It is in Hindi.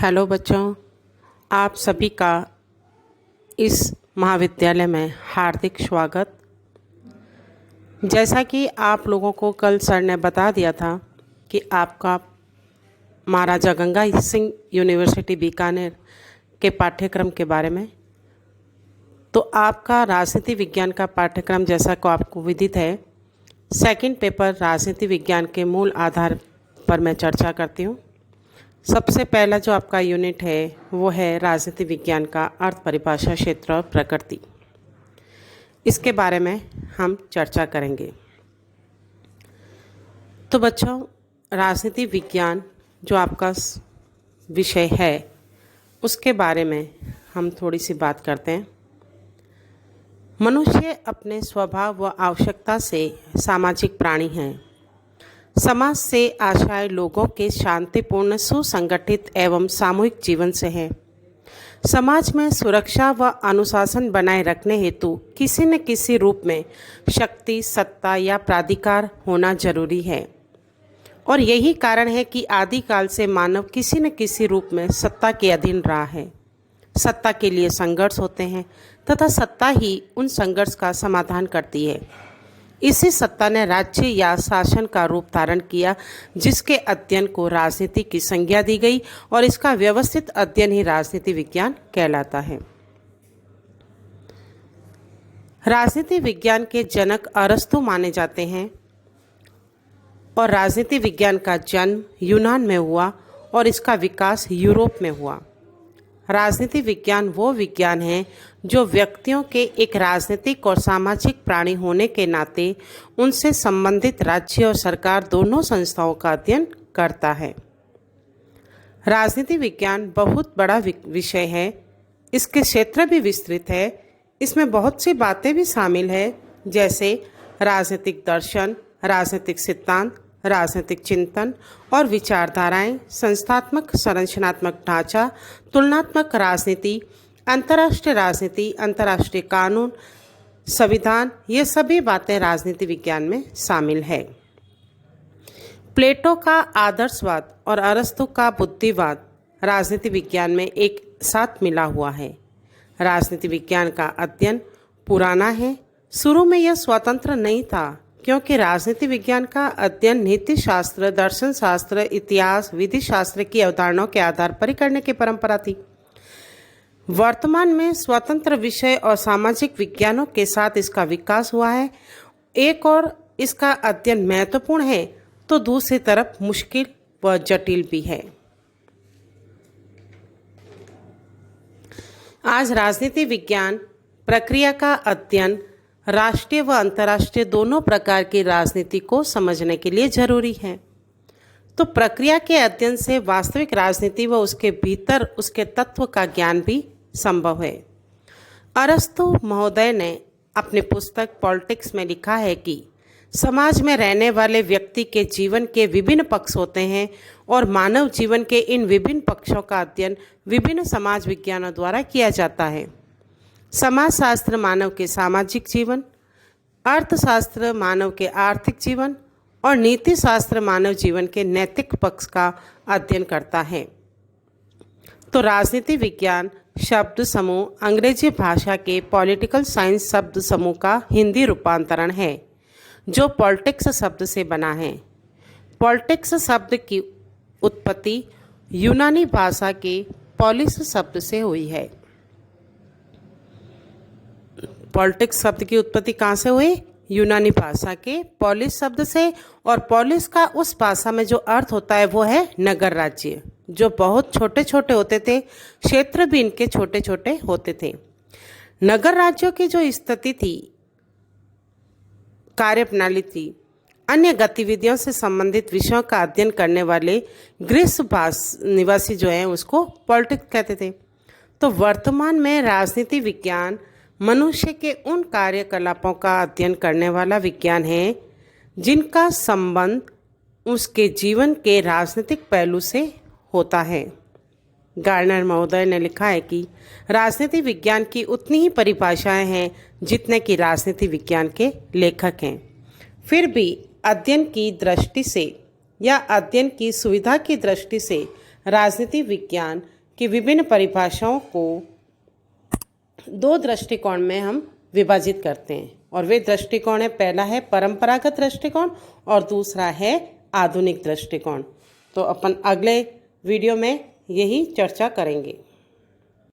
हेलो बच्चों, आप सभी का इस महाविद्यालय में हार्दिक स्वागत। जैसा कि आप लोगों को कल सर ने बता दिया था कि आपका महाराजा गंगा सिंह यूनिवर्सिटी बीकानेर के पाठ्यक्रम के बारे में, तो आपका राजनीति विज्ञान का पाठ्यक्रम जैसा को आपको विदित है, सेकंड पेपर राजनीति विज्ञान के मूल आधार पर मैं चर्चा करती हूँ। सबसे पहला जो आपका यूनिट है वो है राजनीति विज्ञान का अर्थ, परिभाषा, क्षेत्र और प्रकृति। इसके बारे में हम चर्चा करेंगे। तो बच्चों, राजनीति विज्ञान जो आपका विषय है उसके बारे में हम थोड़ी सी बात करते हैं। मनुष्य अपने स्वभाव व आवश्यकता से सामाजिक प्राणी हैं। समाज से आशाएं लोगों के शांतिपूर्ण, सुसंगठित एवं सामूहिक जीवन से है। समाज में सुरक्षा व अनुशासन बनाए रखने हेतु किसी न किसी रूप में शक्ति, सत्ता या प्राधिकार होना जरूरी है। और यही कारण है कि आदिकाल से मानव किसी न किसी रूप में सत्ता के अधीन रहा है। सत्ता के लिए संघर्ष होते हैं तथा सत्ता ही उन संघर्ष का समाधान करती है। इसी सत्ता ने राज्य या शासन का रूप धारण किया, जिसके अध्ययन को राजनीति की संज्ञा दी गई और इसका व्यवस्थित अध्ययन ही राजनीति विज्ञान कहलाता है। राजनीति विज्ञान के जनक अरस्तु माने जाते हैं और राजनीति विज्ञान का जन्म यूनान में हुआ और इसका विकास यूरोप में हुआ। राजनीति विज्ञान वो विज्ञान है जो व्यक्तियों के एक राजनीतिक और सामाजिक प्राणी होने के नाते उनसे संबंधित राज्य और सरकार दोनों संस्थाओं का अध्ययन करता है। राजनीति विज्ञान बहुत बड़ा विषय है। इसके क्षेत्र भी विस्तृत है। इसमें बहुत सी बातें भी शामिल है, जैसे राजनीतिक दर्शन, राजनीतिक सिद्धांत, राजनीतिक चिंतन और विचारधाराएं, संस्थात्मक संरचनात्मक ढांचा, तुलनात्मक राजनीति, अंतर्राष्ट्रीय राजनीति, अंतर्राष्ट्रीय कानून, संविधान, ये सभी बातें राजनीति विज्ञान में शामिल है। प्लेटो का आदर्शवाद और अरस्तु का बुद्धिवाद राजनीति विज्ञान में एक साथ मिला हुआ है। राजनीति विज्ञान का अध्ययन पुराना है। शुरू में यह स्वतंत्र नहीं था, क्योंकि राजनीति विज्ञान का अध्ययन नीति शास्त्र, दर्शन शास्त्र, इतिहास, विधि शास्त्र की अवधारणाओं के आधार पर ही करने की परंपरा थी। वर्तमान में स्वतंत्र विषय और सामाजिक विज्ञानों के साथ इसका विकास हुआ है। एक और इसका अध्ययन महत्वपूर्ण है तो दूसरी तरफ मुश्किल व जटिल भी है। आज राजनीति विज्ञान प्रक्रिया का अध्ययन राष्ट्रीय व अंतर्राष्ट्रीय दोनों प्रकार की राजनीति को समझने के लिए जरूरी है। तो प्रक्रिया के अध्ययन से वास्तविक राजनीति व उसके भीतर उसके तत्व का ज्ञान भी संभव है। अरस्तु महोदय ने अपनी पुस्तक पॉलिटिक्स में लिखा है कि समाज में रहने वाले व्यक्ति के जीवन के विभिन्न पक्ष होते हैं और मानव जीवन के इन विभिन्न पक्षों का अध्ययन विभिन्न समाज विज्ञानों द्वारा किया जाता है। समाजशास्त्र मानव के सामाजिक जीवन, अर्थशास्त्र मानव के आर्थिक जीवन और नीति शास्त्र मानव जीवन के नैतिक पक्ष का अध्ययन करता है। तो राजनीति विज्ञान शब्द समूह अंग्रेजी भाषा के पॉलिटिकल साइंस शब्द समूह का हिंदी रूपांतरण है, जो पॉलिटिक्स शब्द से बना है। पॉलिटिक्स शब्द की उत्पत्ति यूनानी भाषा के पॉलिस शब्द से हुई है। पॉलिटिक्स शब्द की उत्पत्ति कहाँ से हुई? यूनानी भाषा के पॉलिस शब्द से। और पॉलिस का उस भाषा में जो अर्थ होता है वो है नगर राज्य, जो बहुत छोटे छोटे होते थे। क्षेत्र भी इनके छोटे छोटे होते थे। नगर राज्यों की जो स्थिति थी, कार्यप्रणाली थी, अन्य गतिविधियों से संबंधित विषयों का अध्ययन करने वाले ग्रीस निवासी जो हैं उसको पॉलिटिक्स कहते थे। तो वर्तमान में राजनीति विज्ञान मनुष्य के उन कार्यकलापों का अध्ययन करने वाला विज्ञान है जिनका संबंध उसके जीवन के राजनीतिक पहलू से होता है। गार्नर महोदय ने लिखा है कि राजनीति विज्ञान की उतनी ही परिभाषाएं हैं जितने कि राजनीति विज्ञान के लेखक हैं। फिर भी अध्ययन की दृष्टि से या अध्ययन की सुविधा की दृष्टि से राजनीति विज्ञान की विभिन्न परिभाषाओं को दो दृष्टिकोण में हम विभाजित करते हैं और वे दृष्टिकोण है, पहला है परंपरागत दृष्टिकोण और दूसरा है आधुनिक दृष्टिकोण। तो अपन अगले वीडियो में यही चर्चा करेंगे।